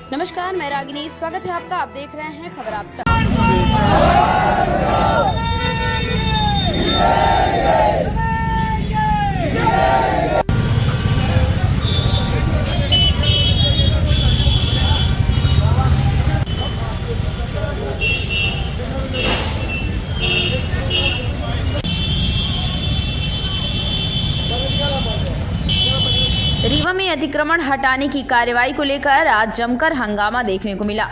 नमस्कार, मैं रागिनी। स्वागत है आपका। आप देख रहे हैं खबर आपका। रीवा में अतिक्रमण हटाने की कार्रवाई को लेकर आज जमकर हंगामा देखने को मिला।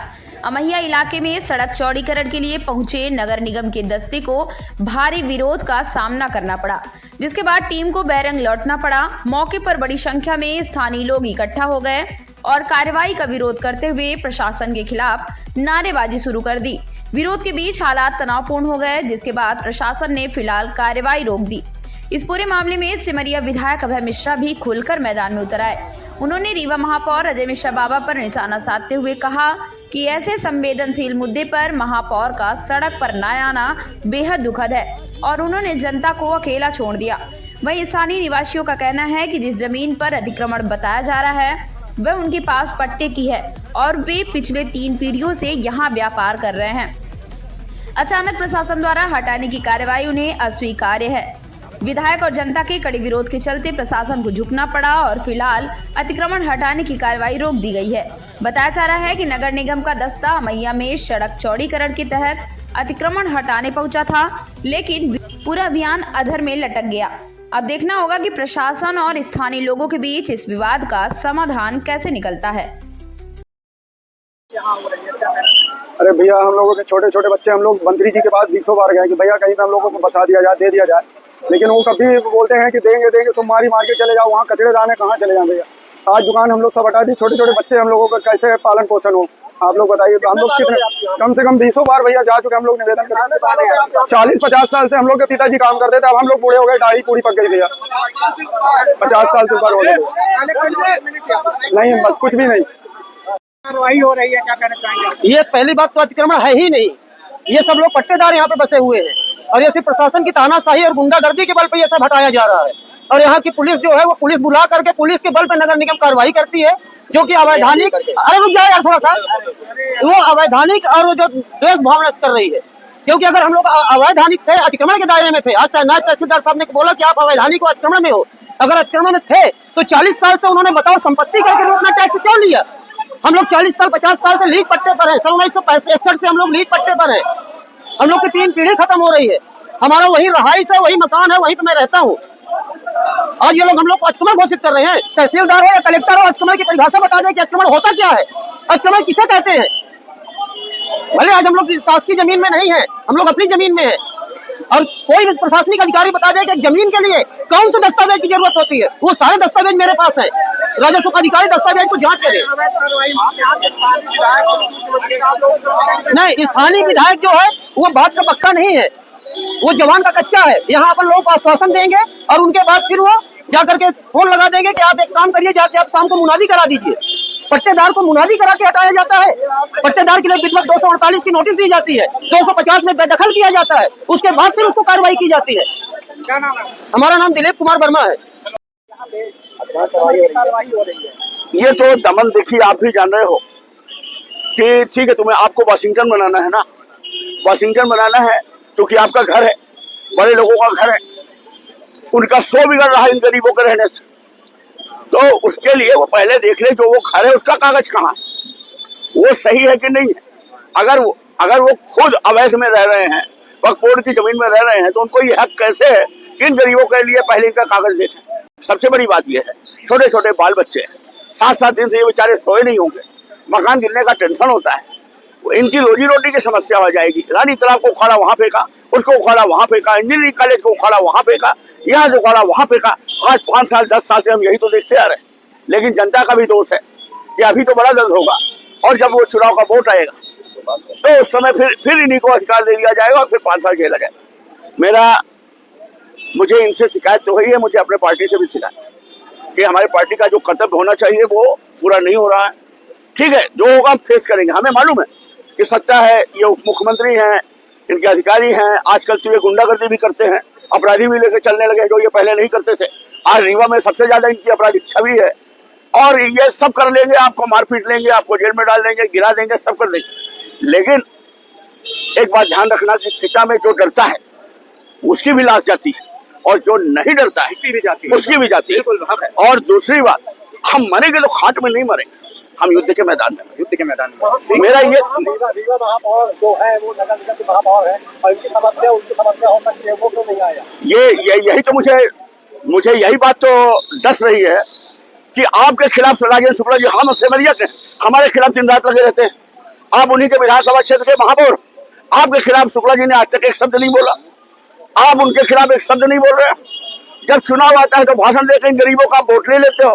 अमैया इलाके में सड़क चौड़ीकरण के लिए पहुंचे नगर निगम के दस्ते को भारी विरोध का सामना करना पड़ा, जिसके बाद टीम को बैरंग लौटना पड़ा। मौके पर बड़ी संख्या में स्थानीय लोग इकट्ठा हो गए और कार्रवाई का विरोध करते हुए प्रशासन के खिलाफ नारेबाजी शुरू कर दी। विरोध के बीच हालात तनावपूर्ण हो गए, जिसके बाद प्रशासन ने फिलहाल कार्रवाई रोक दी। इस पूरे मामले में सिमरिया विधायक अभय मिश्रा भी खुलकर मैदान में उतर आए। उन्होंने रीवा महापौर अजय मिश्रा बाबा पर निशाना साधते हुए कहा कि ऐसे संवेदनशील मुद्दे पर महापौर का सड़क पर न आना बेहद दुखद है और उन्होंने जनता को अकेला छोड़ दिया। वहीं स्थानीय निवासियों का कहना है कि जिस जमीन पर अतिक्रमण बताया जा रहा है वह उनके पास पट्टे की है और वे पिछले 3 पीढ़ियों से यहाँ व्यापार कर रहे हैं। अचानक प्रशासन द्वारा हटाने की कार्रवाई उन्हें अस्वीकार्य है। विधायक और जनता के कड़े विरोध के चलते प्रशासन को झुकना पड़ा और फिलहाल अतिक्रमण हटाने की कार्रवाई रोक दी गई है। बताया जा रहा है कि नगर निगम का दस्ता अमैया में सड़क चौड़ीकरण के तहत अतिक्रमण हटाने पहुंचा था, लेकिन पूरा अभियान अधर में लटक गया। अब देखना होगा कि प्रशासन और स्थानीय लोगों के बीच इस विवाद का समाधान कैसे निकलता है। अरे भैया, हम लोगों के छोटे छोटे बच्चे हम लोग मंत्री जी के पास 20 बार गए कि भैया कहीं पे हम लोगों को बसा दिया जाए, दे दिया जाए, लेकिन वो कभी बोलते हैं कि देंगे देंगे, सोमवारी मार्केट चले जाओ, वहाँ कचड़े दाने कहाँ चले जाए भैया। आज दुकान हम लोग सब हटा दी। छोटे छोटे बच्चे हम लोगों का कैसे पालन पोषण हो, आप लोग बताइए। तो हम लोग कितने कम से कम 20 बार भैया जा चुके हम लोग निवेदन करते। 40-50 साल से हम लोग के पिताजी काम करते थे, अब हम लोग बूढ़े हो गए, दाढ़ी पूरी पक गई भैया। 50 साल से ऊपर हो गए। नहीं, बस कुछ भी नहीं कार्रवाई हो रही है, क्या कहना चाहेंगे? ये पहली बात तो अतिक्रमण है ही नहीं। ये सब लोग पट्टेदार यहाँ पे बसे हुए हैं और ये सिर्फ प्रशासन की तानाशाही और गुंडागर्दी के बल पे ये सब हटाया जा रहा है। और यहाँ की पुलिस जो है वो पुलिस बुला करके पुलिस के बल पे नगर निगम कार्रवाई करती है, जो कि अवैधानिक, अरे रुक जाए यार थोड़ा सा, वो अवैधानिक और जो देश भावना कर रही है। क्योंकि अगर हम लोग अवैधानिक थे, अतिक्रमण के दायरे में थे, आज नायब तहसीलदार साहब ने बोला कि आप अवैधानिक और अतिक्रमण में हो। अगर अतिक्रमण में थे तो 40 साल से उन्होंने बताओ संपत्ति कर के रूप में टैक्स क्यों लिया? हम लोग 40 साल 50 साल से लीग पट्टे पर है। 1961 से हम लोग लीग पट्टे पर है। हम लोग की 3 पीढ़ी खत्म हो रही है। हमारा वही रहाइश है, वही मकान है, वहीं पे मैं रहता हूँ। और ये लोग हम लोग को अतिक्रमण घोषित कर रहे हैं। तहसीलदार हो या कलेक्टर हो, अतिक्रमण की परिभाषा बता दें कि अतिक्रमण होता क्या है, अतिक्रमण किसे कहते हैं। भले आज हम लोग शासकीय जमीन में नहीं है, हम लोग अपनी जमीन में है, और कोई भी प्रशासनिक अधिकारी बता दे कि जमीन के लिए कौन से दस्तावेज की जरूरत होती है, वो सारे दस्तावेज मेरे पास है। राजस्व का अधिकारी दस्तावेज को जांच करे। नहीं, स्थानीय विधायक जो है वो बात का पक्का नहीं है, वो जवान का कच्चा है। यहाँ अपन लोगों को आश्वासन देंगे और उनके बाद फिर वो जाकर के फोन लगा देंगे कि आप एक काम करिए, जाके आप शाम को मुनादी करा दीजिए। पट्टेदार को मुनादी करा के हटाया जाता है। पट्टेदार के लिए विधिवत 248 की नोटिस दी जाती है, 250 में बेदखल किया जाता है, उसके बाद फिर उसको कार्रवाई की जाती है। क्या नाम है? हमारा नाम दिलीप कुमार वर्मा है। कार्रवाई हो रही है। ये तो दमन देखिए, आप भी जान रहे हो कि ठीक है, तुम्हें आपको वाशिंगटन बनाना है ना, वाशिंगटन बनाना है क्योंकि आपका घर है, बड़े लोगों का घर है, उनका शो बिगड़ रहा है इन गरीबों के रहने से। तो उसके लिए वो पहले देख ले जो वो घर है उसका कागज कहाँ है, वो सही है कि नहीं है। अगर वो खुद अवैध में रह रहे हैं, वक्फ बोर्ड की जमीन में रह रहे हैं, तो उनको ये हक कैसे है कि इन गरीबों के लिए पहले इनका कागज देखें। सबसे बड़ी बात यह है, छोटे छोटे बाल बच्चे हैं, 7-7 दिन से ये बेचारे सोए नहीं होंगे, मकान गिरने का टेंशन होता है, इनकी रोजी रोटी की समस्या हो जाएगी। रानी तालाब को उखाड़ा वहां फेंका, उसको उखाड़ा वहां फेंका, इंजीनियरिंग कॉलेज को उखाड़ा वहां फेंका, यहाँ से उखाड़ा वहां फेंका। आज 5 साल 10 साल से हम यही तो देखते आ रहे हैं। लेकिन जनता का भी दोष है कि अभी तो बड़ा दर्द होगा, और जब वो चुनाव का वोट आएगा तो उस समय फिर इन्हीं को अधिकार दे दिया जाएगा और फिर 5 साल जेल जाएगा। मुझे इनसे शिकायत तो हुई है, मुझे अपने पार्टी से भी शिकायत है कि हमारी पार्टी का जो कर्तव्य होना चाहिए वो पूरा नहीं हो रहा है। ठीक है, जो होगा हम फेस करेंगे। हमें मालूम है कि सत्ता है, ये उप मुख्यमंत्री हैं, इनके अधिकारी हैं, आजकल तो ये गुंडागर्दी भी करते हैं, अपराधी भी लेकर चलने लगे जो ये पहले नहीं करते थे। आज रीवा में सबसे ज्यादा इनकी आपराधिक छवि है और ये सब कर लेंगे, आपको मारपीट लेंगे, आपको जेल में डाल देंगे, गिरा देंगे, सब कर देंगे। लेकिन एक बात ध्यान रखना कि चिता में जो डरता है उसकी भी लाश जाती है, और जो नहीं डरता है उसकी भी जाती है। और दूसरी बात, हम मरेंगे तो खाट में नहीं मरेंगे, हम युद्ध के मैदान में। मेरा ये महापौर जो है वो नगर निगम के महापौर है और उनकी समस्या हो सकती है, वो क्यों नहीं आया? यही तो मुझे यही बात तो डस रही है कि आपके खिलाफ राजेंद्र शुक्ला जी, हम सेमरियत हैं, हमारे खिलाफ दिन रात लगे रहते हैं। आप उन्हीं के विधानसभा क्षेत्र के महापौर, आपके खिलाफ शुक्ला जी ने आज तक एक शब्द नहीं बोला, आप उनके खिलाफ एक शब्द नहीं बोल रहे। जब चुनाव आता है तो भाषण देकर इन गरीबों का वोट ले लेते हो,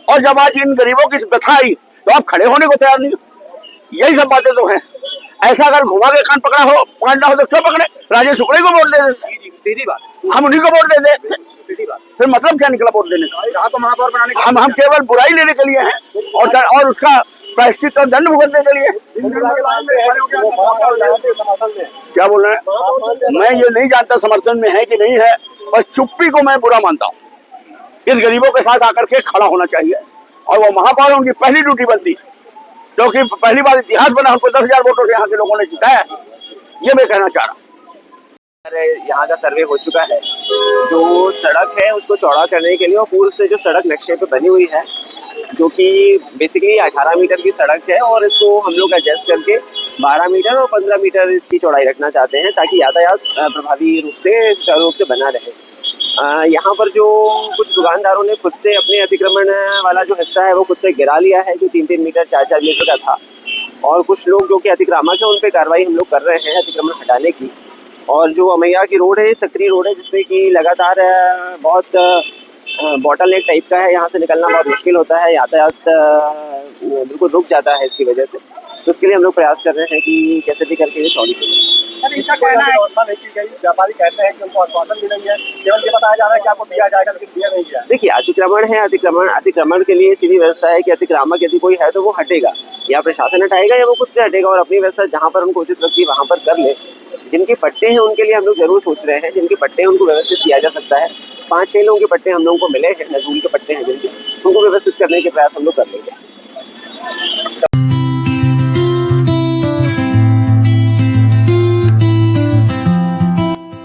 और जब आज इन गरीबों की व्यथा आई तो आप खड़े होने को तैयार नहीं हो। यही सब बातें तो हैं। ऐसा अगर घुमा के कान पकड़ना हो तो क्यों पकड़े? राजेंद्र शुक्ला को वोट दे देते, सीधी बात, हम उन्हीं को वोट दे देते। सीधी बात। फिर मतलब क्या निकला वोट देने का? आपको महापौर बनाने का हम केवल बुराई लेने के लिए हैं और उसका प्रायश्चित और दंड भुगतने के लिए। क्या बोल रहे हैं? मैं ये नहीं जानता समर्थन में है कि नहीं है, पर चुप्पी को मैं बुरा मानता हूँ। इस गरीबों के साथ आकर के खड़ा होना चाहिए, और वो महापौर उनकी पहली ड्यूटी बनती है, क्योंकि पहली बार इतिहास बना, उनको 10,000 वोटों से यहाँ के लोगों ने जिताया। ये मैं कहना चाह रहा हूँ। यहाँ का सर्वे हो चुका है, जो सड़क है उसको चौड़ा करने के लिए और पूर्व से जो सड़क नक्शे पे बनी हुई है, जो कि बेसिकली 18 मीटर की सड़क है, और इसको हम लोग एडजस्ट करके 12 मीटर और 15 मीटर इसकी चौड़ाई रखना चाहते हैं, ताकि यातायात प्रभावी रूप से सुचारू रूप से बना रहे। यहाँ पर जो कुछ दुकानदारों ने खुद से अपने अतिक्रमण वाला जो हिस्सा है वो खुद से गिरा लिया है, जो 3-3 मीटर 4-4 मीटर का था, और कुछ लोग जो कि अतिक्रामक है उन पर कार्रवाई हम लोग कर रहे हैं अतिक्रमण हटाने की। और जो अमैया की रोड है, सक्रिय रोड है, जिसमें कि लगातार बहुत बॉटल नेक टाइप का है, यहाँ से निकलना बहुत मुश्किल होता है, यातायात बिल्कुल रुक जाता है इसकी वजह से। तो इसके लिए हम लोग प्रयास कर रहे हैं कि कैसे भी करके ये चौड़ी करें। इनका कहना है व्यवस्था नहीं की गई, व्यापारी कहते हैं कि उनको आश्वासन भी नहीं है, केवल ये बताया जा रहा है कि आपको दिया जाएगा, लेकिन दिया नहीं गया। देखिए, अतिक्रमण है, अतिक्रमण के लिए सीधी व्यवस्था है कि अतिक्रामक यदि कोई है तो वो हटेगा, या प्रशासन हटाएगा या वो खुद से हटेगा, और अपनी व्यवस्था जहाँ पर उनको उचित लगती है वहाँ पर कर ले। जिनके पट्टे हैं उनके लिए हम लोग जरूर सोच रहे हैं, जिनके पट्टे हैं उनको व्यवस्थित किया जा सकता है। 5-6 लोगों के पट्टे हम लोगों को मिले हैं, नजूल के पट्टे हैं जिनके, उनको व्यवस्थित करने के प्रयास हम लोग कर लेंगे।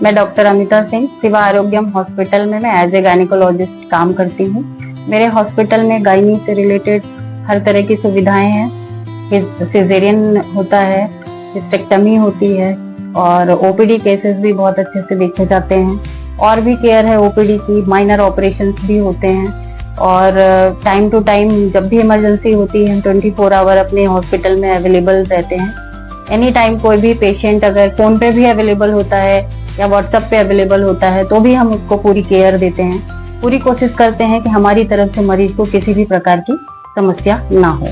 मैं डॉक्टर अमिता सिंह शिवा आरोग्यम हॉस्पिटल में मैं एज ए गायनिकोलॉजिस्ट काम करती हूँ। मेरे हॉस्पिटल में गायनी से रिलेटेड हर तरह की सुविधाएं हैं। सिजेरियन होता है, हिस्टेक्टमी होती है, और ओपीडी केसेस भी बहुत अच्छे से देखे जाते हैं, और भी केयर है ओपीडी की, माइनर ऑपरेशंस भी होते हैं, और टाइम टू टाइम जब भी इमरजेंसी होती है 24 आवर अपने हॉस्पिटल में अवेलेबल रहते हैं। एनी टाइम कोई भी पेशेंट अगर फोन पे भी अवेलेबल होता है या व्हाट्सएप पे अवेलेबल होता है तो भी हम उसको पूरी केयर देते हैं। पूरी कोशिश करते हैं कि हमारी तरफ से मरीज को किसी भी प्रकार की समस्या ना हो।